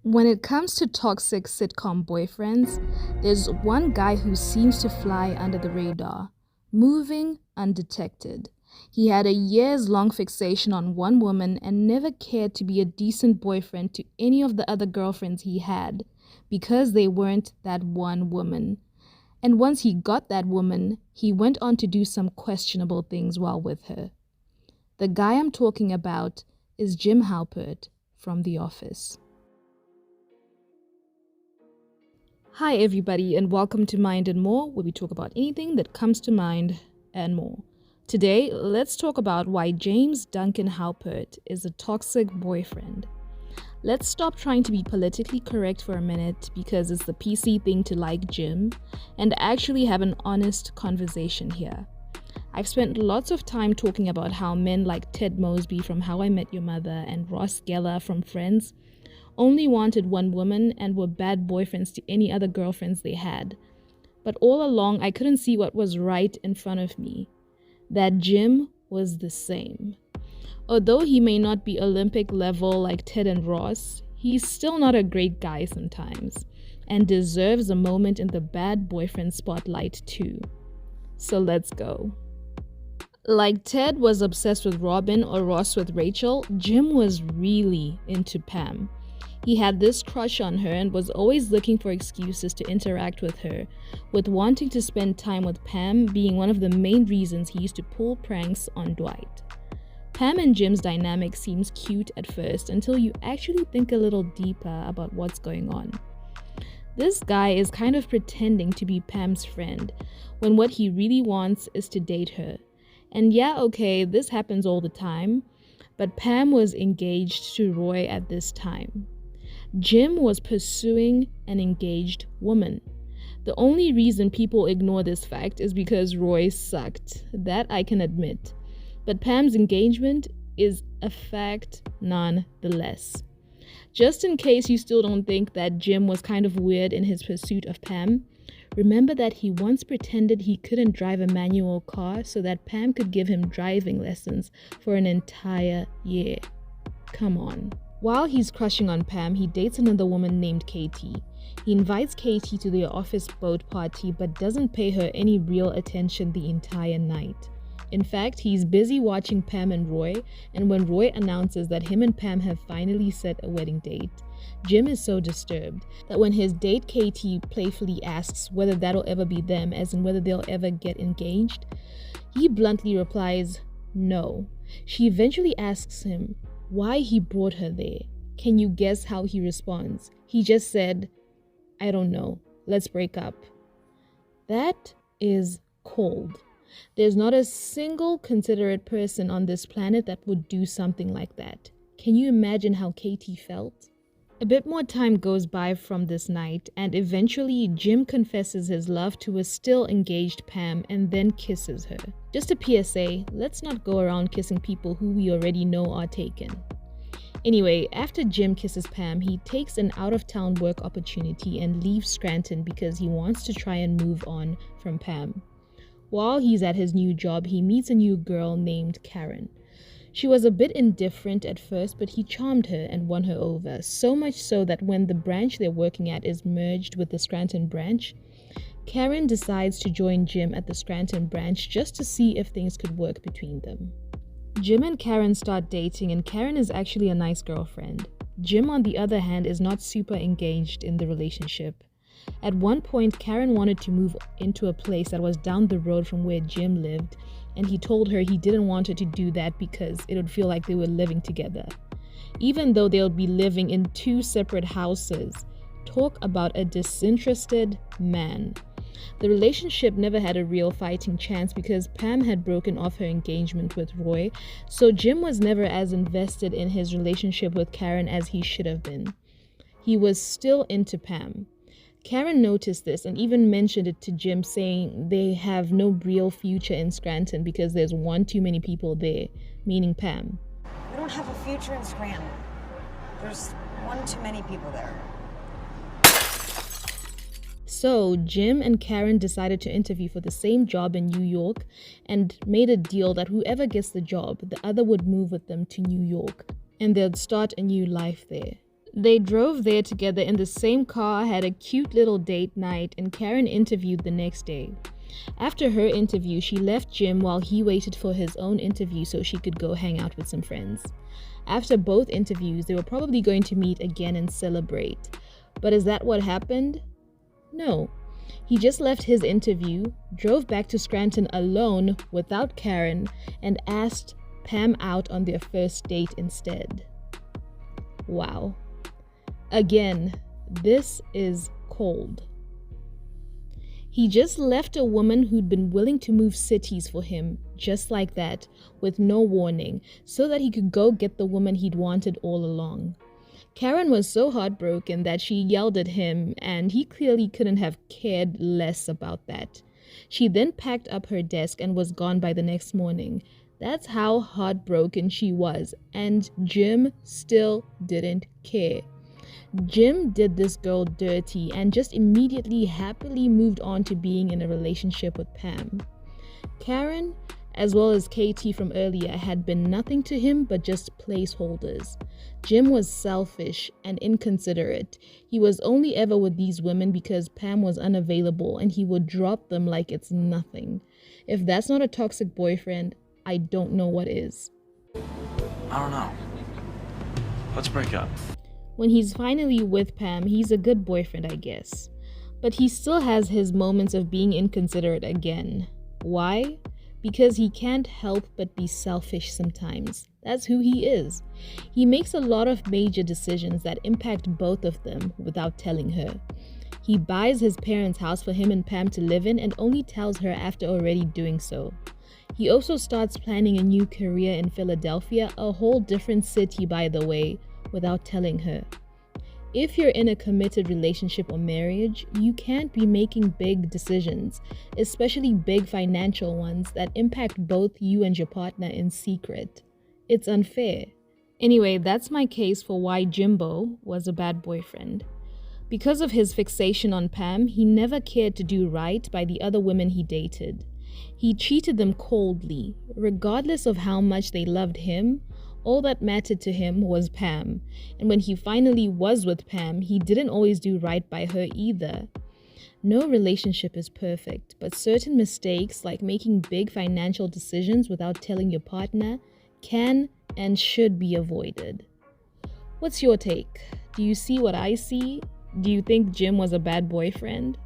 When it comes to toxic sitcom boyfriends, there's one guy who seems to fly under the radar, moving undetected. He had a years long fixation on one woman and never cared to be a decent boyfriend to any of the other girlfriends he had because they weren't that one woman. And once he got that woman, he went on to do some questionable things while with her. The guy I'm talking about is Jim Halpert from The Office. Hi, everybody, and welcome to Mind and More, where we talk about anything that comes to mind and more. Today, let's talk about why James Duncan Halpert is a toxic boyfriend. Let's stop trying to be politically correct for a minute because it's the PC thing to like Jim, and actually have an honest conversation here. I've spent lots of time talking about how men like Ted Mosby from How I Met Your Mother and Ross Geller from Friends only wanted one woman and were bad boyfriends to any other girlfriends they had. But all along, I couldn't see what was right in front of me. That Jim was the same. Although he may not be Olympic level like Ted and Ross, he's still not a great guy sometimes, and deserves a moment in the bad boyfriend spotlight too. So let's go. Like Ted was obsessed with Robin or Ross with Rachel, Jim was really into Pam. He had this crush on her and was always looking for excuses to interact with her, with wanting to spend time with Pam being one of the main reasons he used to pull pranks on Dwight. Pam and Jim's dynamic seems cute at first until you actually think a little deeper about what's going on. This guy is kind of pretending to be Pam's friend, when what he really wants is to date her. And yeah, okay, this happens all the time, but Pam was engaged to Roy at this time. Jim was pursuing an engaged woman. The only reason people ignore this fact is because Roy sucked. That I can admit. But Pam's engagement is a fact nonetheless. Just in case you still don't think that Jim was kind of weird in his pursuit of Pam, remember that he once pretended he couldn't drive a manual car so that Pam could give him driving lessons for an entire year. Come on. While he's crushing on Pam, he dates another woman named Katie. He invites Katie to their office boat party but doesn't pay her any real attention the entire night. In fact, he's busy watching Pam and Roy, and when Roy announces that him and Pam have finally set a wedding date, Jim is so disturbed that when his date Katie playfully asks whether that'll ever be them, as in whether they'll ever get engaged, he bluntly replies, no. She eventually asks him why he brought her there. Can you guess how he responds? He just said, I don't know. Let's break up. That is cold. There's not a single considerate person on this planet that would do something like that. Can you imagine how Katie felt? A bit more time goes by from this night, and eventually Jim confesses his love to a still engaged Pam and then kisses her. Just a PSA, let's not go around kissing people who we already know are taken. Anyway, after Jim kisses Pam, he takes an out-of-town work opportunity and leaves Scranton because he wants to try and move on from Pam. While he's at his new job, he meets a new girl named Karen. She was a bit indifferent at first, but he charmed her and won her over, so much so that when the branch they're working at is merged with the Scranton branch, Karen decides to join Jim at the Scranton branch just to see if things could work between them. Jim and Karen start dating, and Karen is actually a nice girlfriend. Jim, on the other hand, is not super engaged in the relationship. At one point, Karen wanted to move into a place that was down the road from where Jim lived, and he told her he didn't want her to do that because it would feel like they were living together. Even though they'll be living in two separate houses. Talk about a disinterested man. The relationship never had a real fighting chance because Pam had broken off her engagement with Roy, so Jim was never as invested in his relationship with Karen as he should have been. He was still into Pam. Karen noticed this and even mentioned it to Jim, saying they have no real future in Scranton because there's one too many people there, meaning Pam. We don't have a future in Scranton. There's one too many people there. So Jim and Karen decided to interview for the same job in New York and made a deal that whoever gets the job, the other would move with them to New York and they'd start a new life there. They drove there together in the same car, had a cute little date night, and Karen interviewed the next day. After her interview, she left Jim while he waited for his own interview so she could go hang out with some friends. After both interviews, they were probably going to meet again and celebrate. But is that what happened? No. He just left his interview, drove back to Scranton alone without Karen, and asked Pam out on their first date instead. Wow. Again, this is cold. He just left a woman who'd been willing to move cities for him, just like that, with no warning, so that he could go get the woman he'd wanted all along. Karen was so heartbroken that she yelled at him, and he clearly couldn't have cared less about that. She then packed up her desk and was gone by the next morning. That's how heartbroken she was, and Jim still didn't care. Jim did this girl dirty and just immediately happily moved on to being in a relationship with Pam. Karen, as well as Katie from earlier, had been nothing to him but just placeholders. Jim was selfish and inconsiderate. He was only ever with these women because Pam was unavailable, and he would drop them like it's nothing. If that's not a toxic boyfriend, I don't know what is. I don't know. Let's break up. When he's finally with Pam, he's a good boyfriend, I guess. But he still has his moments of being inconsiderate again. Why? Because he can't help but be selfish sometimes. That's who he is. He makes a lot of major decisions that impact both of them without telling her. He buys his parents' house for him and Pam to live in and only tells her after already doing so. He also starts planning a new career in Philadelphia, a whole different city by the way, without telling her. If you're in a committed relationship or marriage, you can't be making big decisions, especially big financial ones that impact both you and your partner in secret. It's unfair. Anyway, that's my case for why Jimbo was a bad boyfriend. Because of his fixation on Pam, he never cared to do right by the other women he dated. He treated them coldly, regardless of how much they loved him. All that mattered to him was Pam, and when he finally was with Pam, he didn't always do right by her either. No relationship is perfect, but certain mistakes, like making big financial decisions without telling your partner, can and should be avoided. What's your take? Do you see what I see? Do you think Jim was a bad boyfriend?